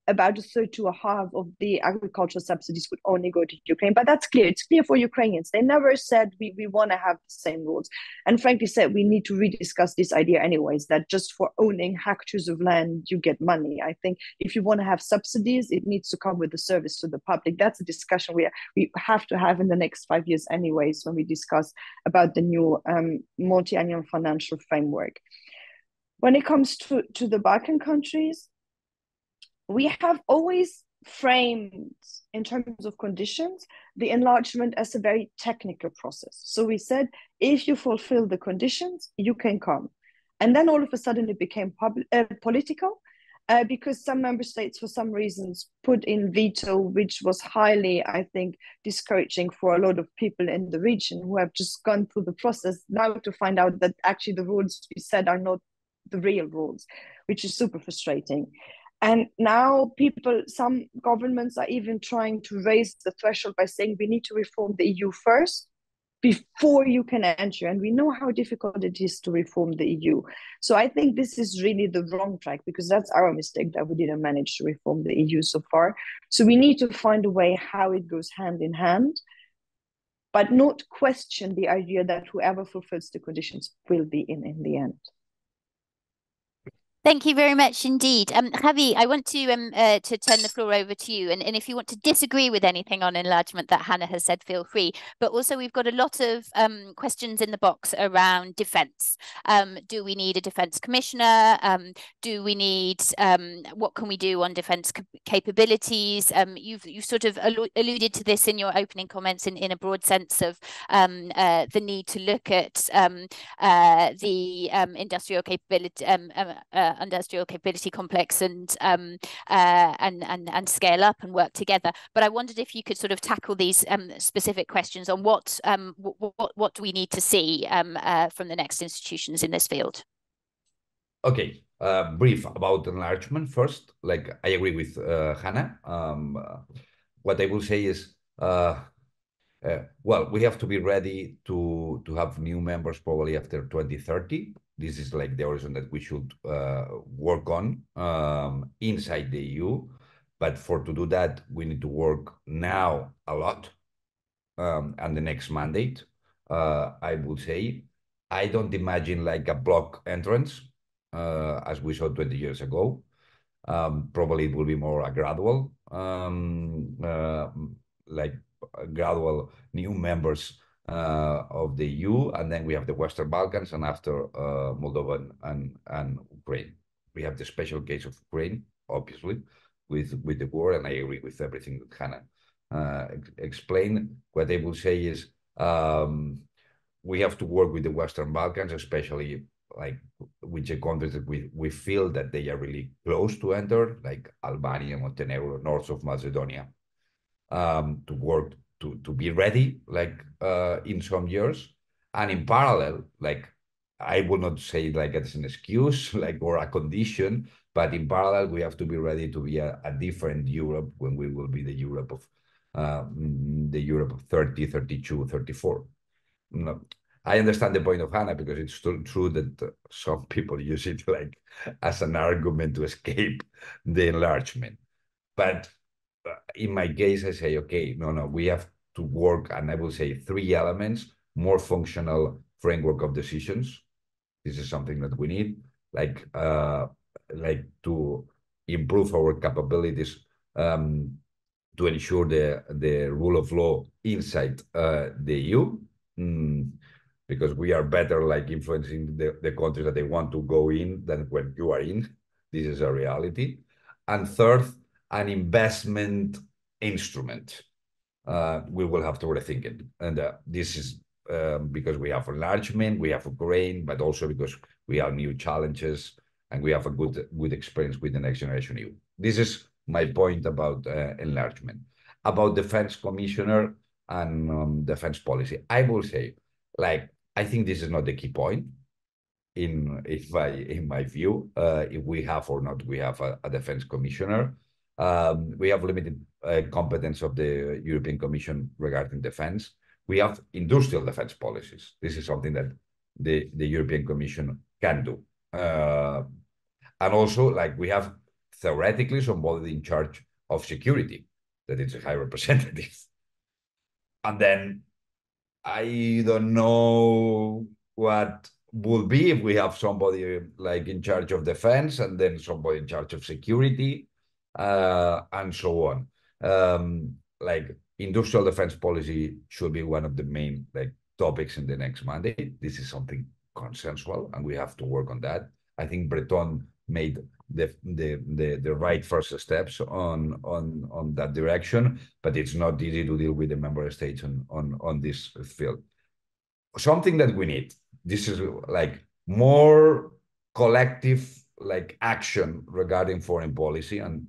about a third to a half of the agricultural subsidies would only go to Ukraine. But that's clear. It's clear for Ukrainians. They never said we want to have the same rules. And frankly said, we need to rediscuss this idea anyways, that just for owning hectares of land, you get money. I think if you want to have subsidies, it needs to come with the service to the public. That's a discussion we have to have in the next 5 years anyways, when we discuss about the new multi-annual financial framework. When it comes to the Balkan countries, we have always framed, in terms of conditions, the enlargement as a very technical process. So we said, if you fulfill the conditions, you can come. And then all of a sudden it became political, because some member states, for some reasons, put in veto, which was highly, I think, discouraging for a lot of people in the region who have just gone through the process now to find out that actually the rules we said are not the real rules, which is super frustrating. And now some governments are even trying to raise the threshold by saying we need to reform the EU first before you can enter. And we know how difficult it is to reform the EU. So I think this is really the wrong track, because that's our mistake that we didn't manage to reform the EU so far. So we need to find a way how it goes hand in hand, but not question the idea that whoever fulfills the conditions will be in the end. Thank you very much indeed. Javi, I want to turn the floor over to you. And if you want to disagree with anything on enlargement that Hannah has said, feel free. But also we've got a lot of questions in the box around defence. Do we need a defence commissioner? Do we need, what can we do on defence capabilities? You've sort of alluded to this in your opening comments in a broad sense of the need to look at the industrial capability complex and scale up and work together. But I wondered if you could sort of tackle these specific questions on what do we need to see from the next institutions in this field. Okay, brief about enlargement first. Like, I agree with Hannah. What I will say is, well, we have to be ready to have new members probably after 2030. This is like the horizon that we should work on inside the EU. But to do that, we need to work now a lot. And the next mandate, I would say, I don't imagine like a block entrance as we saw 20 years ago. Probably it will be more a gradual, like gradual new members of the EU, and then we have the Western Balkans, and after Moldova and Ukraine. We have the special case of Ukraine, obviously, with the war, and I agree with everything that Hannah explained. What I will say is we have to work with the Western Balkans, especially like with the countries that we feel that they are really close to enter, like Albania, Montenegro, north of Macedonia, to work to be ready, like in some years. And in parallel, like I will not say like as an excuse, like or a condition, but in parallel, we have to be ready to be a different Europe when we will be the Europe of 30, 32, 34. No, I understand the point of Hannah, because it's true that some people use it like as an argument to escape the enlargement. But in my case, I say, okay, no, we have to work, and I will say 3 elements: more functional framework of decisions. This is something that we need, like to improve our capabilities to ensure the rule of law inside the EU. Because we are better like influencing the countries that they want to go in than when you are in. This is a reality. And third, an investment instrument. We will have to rethink it. And this is because we have enlargement, we have Ukraine, but also because we have new challenges, and we have a good experience with the next generation EU. This is my point about enlargement. About defense commissioner and defense policy, I will say, like, I think this is not the key point in my view. If we have or not, we have a defense commissioner. We have limited competence of the European Commission regarding defense. We have industrial defense policies. This is something that the European Commission can do. And also, like, we have theoretically somebody in charge of security, that is a high representative. And then I don't know what would be if we have somebody like in charge of defense and then somebody in charge of security, and so on. Like industrial defense policy should be one of the main like topics in the next mandate. This is something consensual, and we have to work on that. I think Breton made the right first steps on that direction, but it's not easy to deal with the member states on this field. Something that we need, this is like more collective like action regarding foreign policy and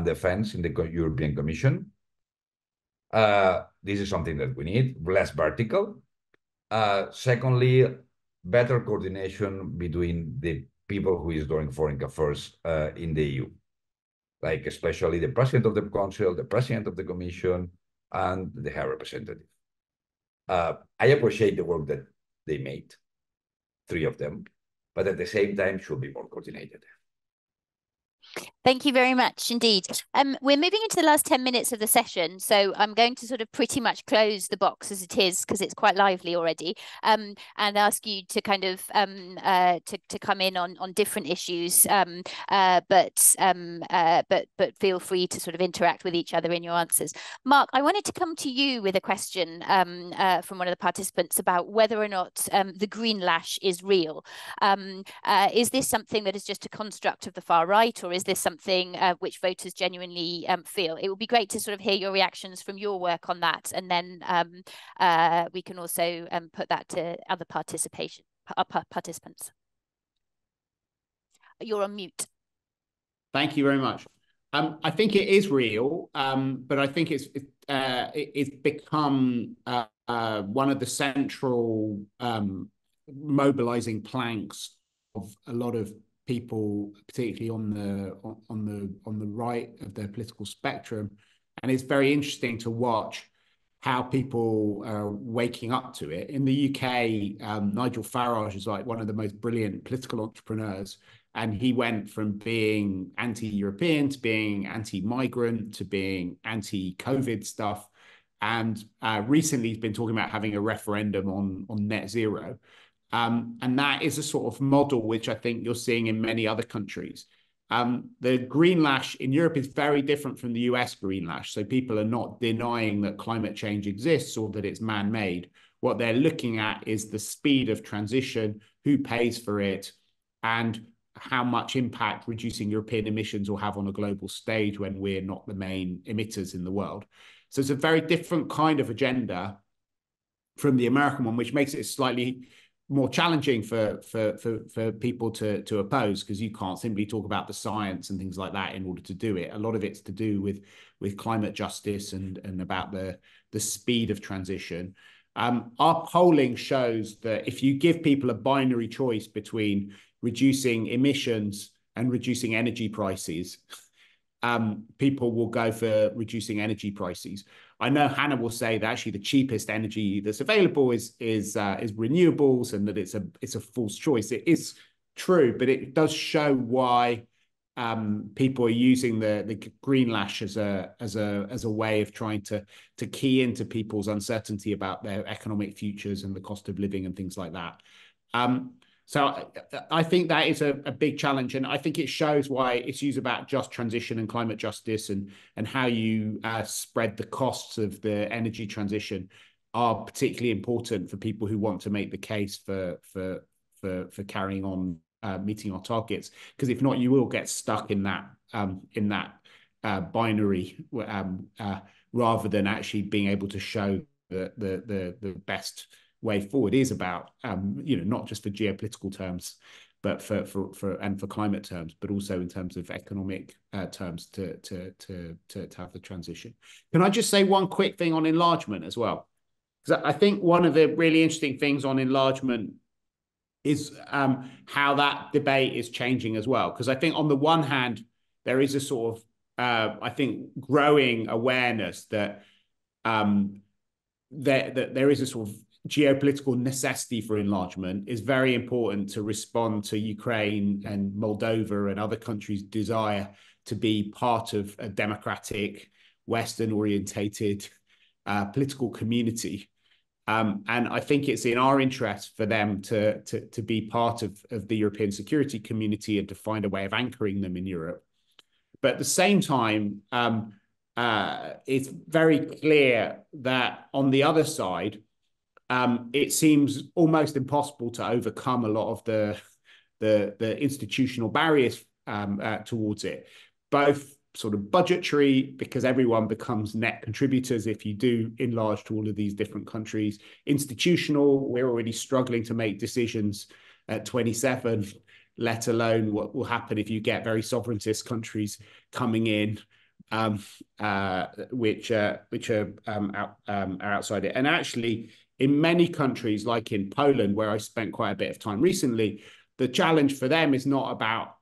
defense in the European Commission. This is something that we need, less vertical. Secondly, better coordination between the people who is doing foreign affairs in the EU, like especially the President of the Council, the President of the Commission, and the High Representative. I appreciate the work that they made, 3 of them, but at the same time should be more coordinated. Thank you very much indeed. We're moving into the last 10 minutes of the session, so I'm going to sort of pretty much close the box as it is, because it's quite lively already, and ask you to kind of to come in on different issues, but feel free to sort of interact with each other in your answers. Mark, I wanted to come to you with a question from one of the participants about whether or not the green lash is real. Is this something that is just a construct of the far right, or is this something which voters genuinely feel? It would be great to sort of hear your reactions from your work on that, and then we can also put that to other participants. You're on mute. Thank you very much. I think it is real, but I think it's become one of the central mobilizing planks of a lot of people, particularly on the right of the political spectrum. And it's very interesting to watch how people are waking up to it. In the UK, Nigel Farage is like one of the most brilliant political entrepreneurs. And he went from being anti-European to being anti-migrant to being anti-COVID stuff. And recently he's been talking about having a referendum on net zero. And that is a sort of model which I think you're seeing in many other countries. The green lash in Europe is very different from the US green lash. So people are not denying that climate change exists or that it's man-made. What they're looking at is the speed of transition, who pays for it, and how much impact reducing European emissions will have on a global stage when we're not the main emitters in the world. So it's a very different kind of agenda from the American one, which makes it slightly more challenging for people to oppose, because you can't simply talk about the science and things like that in order to do it. A lot of it's to do with climate justice and about the speed of transition. Our polling shows that if you give people a binary choice between reducing emissions and reducing energy prices, people will go for reducing energy prices. I know Hannah will say that actually the cheapest energy that's available is renewables, and that it's a false choice. It is true, but it does show why people are using the green lash as a way of trying to key into people's uncertainty about their economic futures and the cost of living and things like that. So I think that is a big challenge, and I think it shows why issues about just transition and climate justice and how you spread the costs of the energy transition are particularly important for people who want to make the case for carrying on meeting our targets. Because if not, you will get stuck in that binary rather than actually being able to show the best way forward is about not just for geopolitical terms, but for climate terms, but also in terms of economic terms to have the transition. Can I just say one quick thing on enlargement as well? Because I think one of the really interesting things on enlargement is how that debate is changing as well. Because I think on the one hand, there is a sort of I think growing awareness that there is a sort of geopolitical necessity for enlargement. Is very important to respond to Ukraine and Moldova and other countries' desire to be part of a democratic, Western-orientated political community. And I think it's in our interest for them to be part of the European security community and to find a way of anchoring them in Europe. But at the same time, it's very clear that on the other side, it seems almost impossible to overcome a lot of the institutional barriers towards it, both sort of budgetary, because everyone becomes net contributors if you do enlarge to all of these different countries. Institutional, we're already struggling to make decisions at 27, let alone what will happen if you get very sovereigntist countries coming in, which are outside it. And actually, in many countries, like in Poland, where I spent quite a bit of time recently, the challenge for them is not about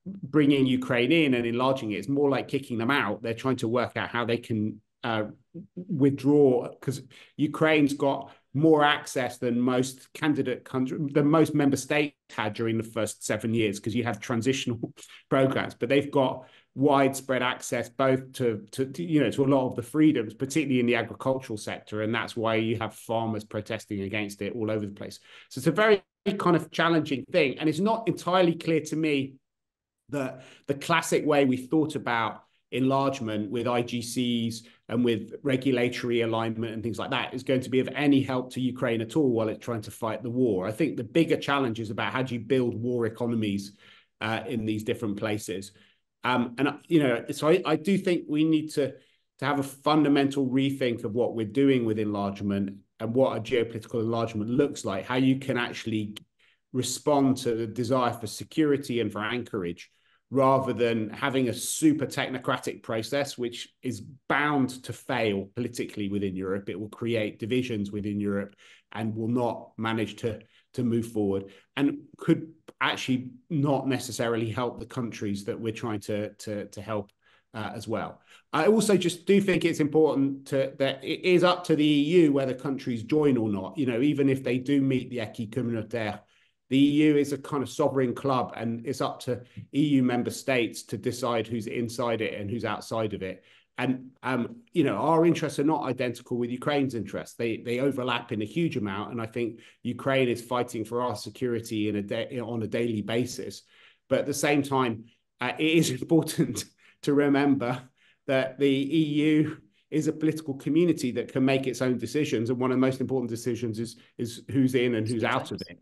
bringing Ukraine in and enlarging it. It's more like kicking them out. They're trying to work out how they can withdraw, because Ukraine's got more access than most candidate countries, than most member states had during the first 7 years, because you have transitional programs, but they've got widespread access both to a lot of the freedoms, particularly in the agricultural sector, and that's why you have farmers protesting against it all over the place. So it's a very kind of challenging thing, and it's not entirely clear to me that the classic way we thought about enlargement with IGCs and with regulatory alignment and things like that is going to be of any help to Ukraine at all while it's trying to fight the war. I think the bigger challenge is about how do you build war economies in these different places. So I do think we need to have a fundamental rethink of what we're doing with enlargement and what a geopolitical enlargement looks like, how you can actually respond to the desire for security and for anchorage, rather than having a super technocratic process, which is bound to fail politically within Europe. It will create divisions within Europe and will not manage to move forward, and could actually not necessarily help the countries that we're trying to help as well. I also just do think it's important that it is up to the EU whether countries join or not. Even if they do meet the acquis communautaire, the EU is a kind of sovereign club, and it's up to EU member states to decide who's inside it and who's outside of it. And, our interests are not identical with Ukraine's interests. They overlap in a huge amount. And I think Ukraine is fighting for our security on a daily basis. But at the same time, it is important to remember that the EU is a political community that can make its own decisions. And one of the most important decisions is who's in and who's out of it.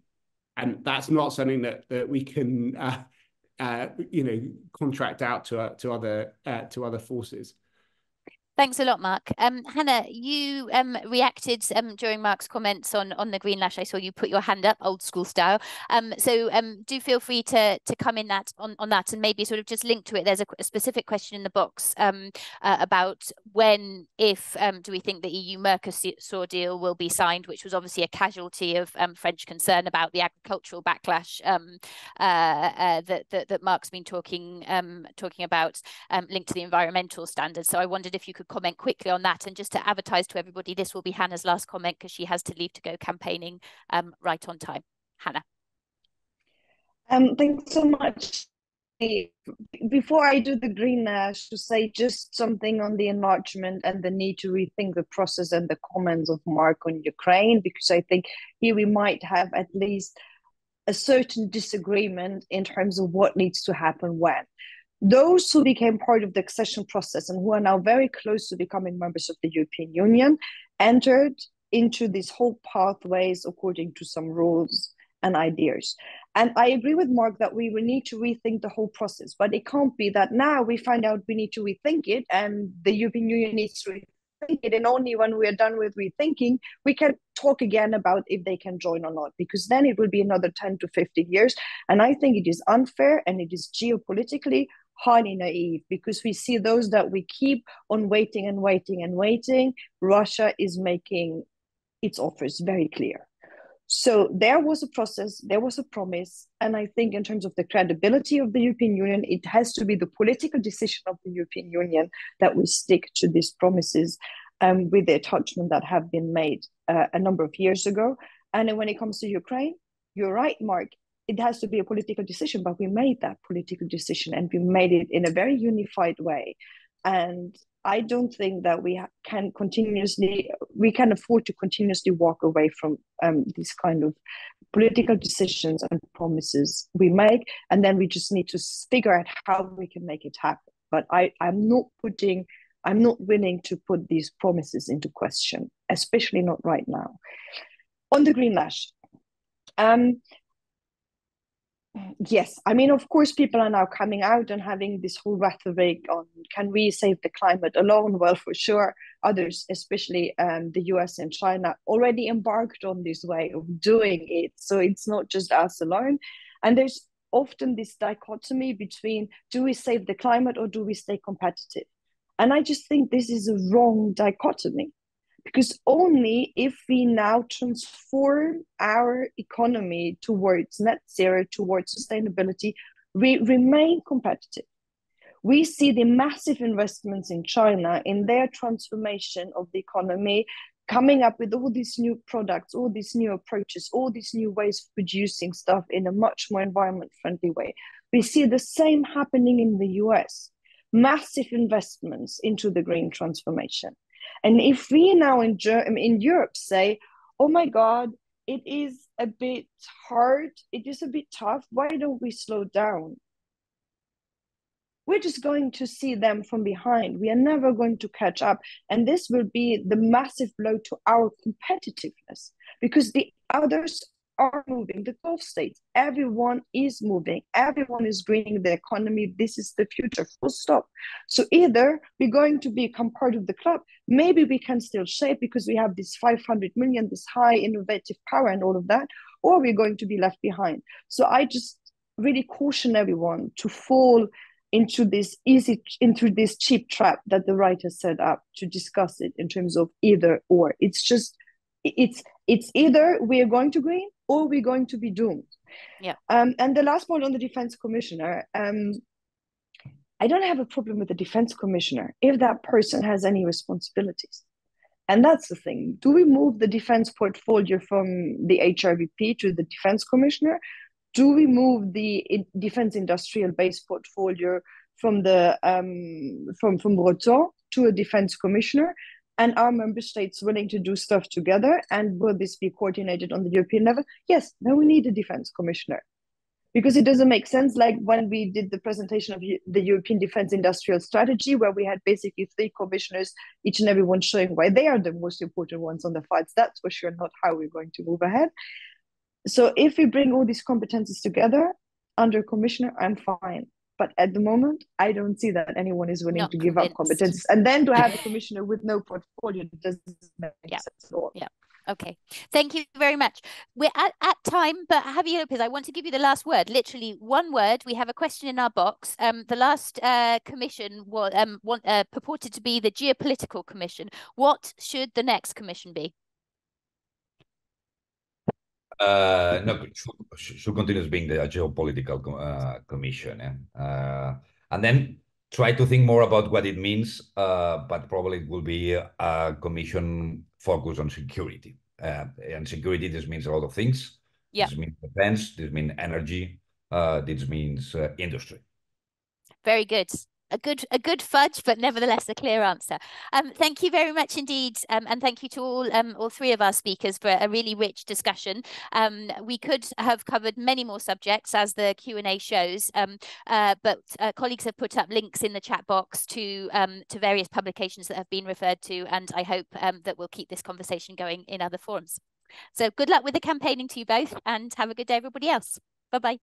And that's not something that we can, contract out to other forces. Thanks a lot, Mark. Hannah, you reacted during Mark's comments on the green lash. I saw you put your hand up, old school style. So do feel free to come in on that, and maybe sort of just link to it. There's a specific question in the box about when, if do we think the EU-Mercosur deal will be signed, which was obviously a casualty of French concern about the agricultural backlash that Mark's been talking about, linked to the environmental standards. So I wondered if you could comment quickly on that, and just to advertise to everybody, this will be Hannah's last comment because she has to leave to go campaigning right on time. Hannah. Thanks so much. Before I do the green lash, to say just something on the enlargement and the need to rethink the process and the comments of Mark on Ukraine, because I think here we might have at least a certain disagreement in terms of what needs to happen when. Those who became part of the accession process and who are now very close to becoming members of the European Union entered into these whole pathways according to some rules and ideas. And I agree with Mark that we will need to rethink the whole process, but it can't be that now we find out we need to rethink it and the European Union needs to rethink it, and only when we are done with rethinking, we can talk again about if they can join or not, because then it will be another 10 to 15 years. And I think it is unfair and it is geopolitically highly naive, because we see those that we keep on waiting and waiting and waiting. Russia is making its offers very clear. So there was a process, there was a promise, and I think in terms of the credibility of the European Union, it has to be the political decision of the European Union that we stick to these promises with the attachment that have been made a number of years ago. And when it comes to Ukraine, you're right, Mark, it has to be a political decision, but we made that political decision and we made it in a very unified way. And I don't think that we can afford to continuously walk away from these kind of political decisions and promises we make, and then we just need to figure out how we can make it happen. But I'm not willing to put these promises into question, especially not right now. On the green lash, yes, I mean, of course, people are now coming out and having this whole rhetoric on, can we save the climate alone? Well, for sure, others, especially the US and China, already embarked on this way of doing it. So it's not just us alone. And there's often this dichotomy between, do we save the climate or do we stay competitive? And I just think this is a wrong dichotomy. Because only if we now transform our economy towards net zero, towards sustainability, we remain competitive. We see the massive investments in China in their transformation of the economy, coming up with all these new products, all these new approaches, all these new ways of producing stuff in a much more environment-friendly way. We see the same happening in the US, massive investments into the green transformation. And if we now in Europe say, oh my God, it is a bit hard, it is a bit tough, why don't we slow down? We're just going to see them from behind. We are never going to catch up. And this will be the massive blow to our competitiveness, because the others are moving, the Gulf states, everyone is moving, everyone is greening the economy. This is the future, full stop. So either we're going to become part of the club, maybe we can still shape because we have this 500 million, this high innovative power and all of that, or we're going to be left behind. So I just really caution everyone to fall into this cheap trap that the right has set up to discuss it in terms of either or. It's either we are going to green or we're going to be doomed. Yeah. And the last point on the defense commissioner, I don't have a problem with the defense commissioner if that person has any responsibilities. And that's the thing. Do we move the defense portfolio from the HRVP to the defense commissioner? Do we move the defense industrial base portfolio from the from Breton to a defense commissioner? And are member states willing to do stuff together? And will this be coordinated on the European level? Yes, then we need a defense commissioner. because it doesn't make sense. Like when we did the presentation of the European Defence Industrial Strategy, where we had basically 3 commissioners, each and every one showing why they are the most important ones on the fights. That's for sure not how we're going to move ahead. So if we bring all these competencies together under commissioner, I'm fine. But at the moment, I don't see that anyone is willing to give up competencies. And then to have a commissioner with no portfolio doesn't make sense at all. Yeah. Okay. Thank you very much. We're at time, but Javi Lopez, I want to give you the last word. Literally one word. We have a question in our box. The last commission was purported to be the geopolitical commission. What should the next commission be? No, should continue being the geopolitical commission, and then try to think more about what it means. But probably it will be a commission focused on security, and security. This means a lot of things. Yeah. This means defense. This means energy. This means industry. Very good. A good fudge, but nevertheless a clear answer. Thank you very much indeed, and thank you to all 3 of our speakers for a really rich discussion. We could have covered many more subjects, as the Q&A shows, but colleagues have put up links in the chat box to various publications that have been referred to, and I hope that we'll keep this conversation going in other forums. So good luck with the campaigning to you both, and have a good day, everybody else. Bye-bye.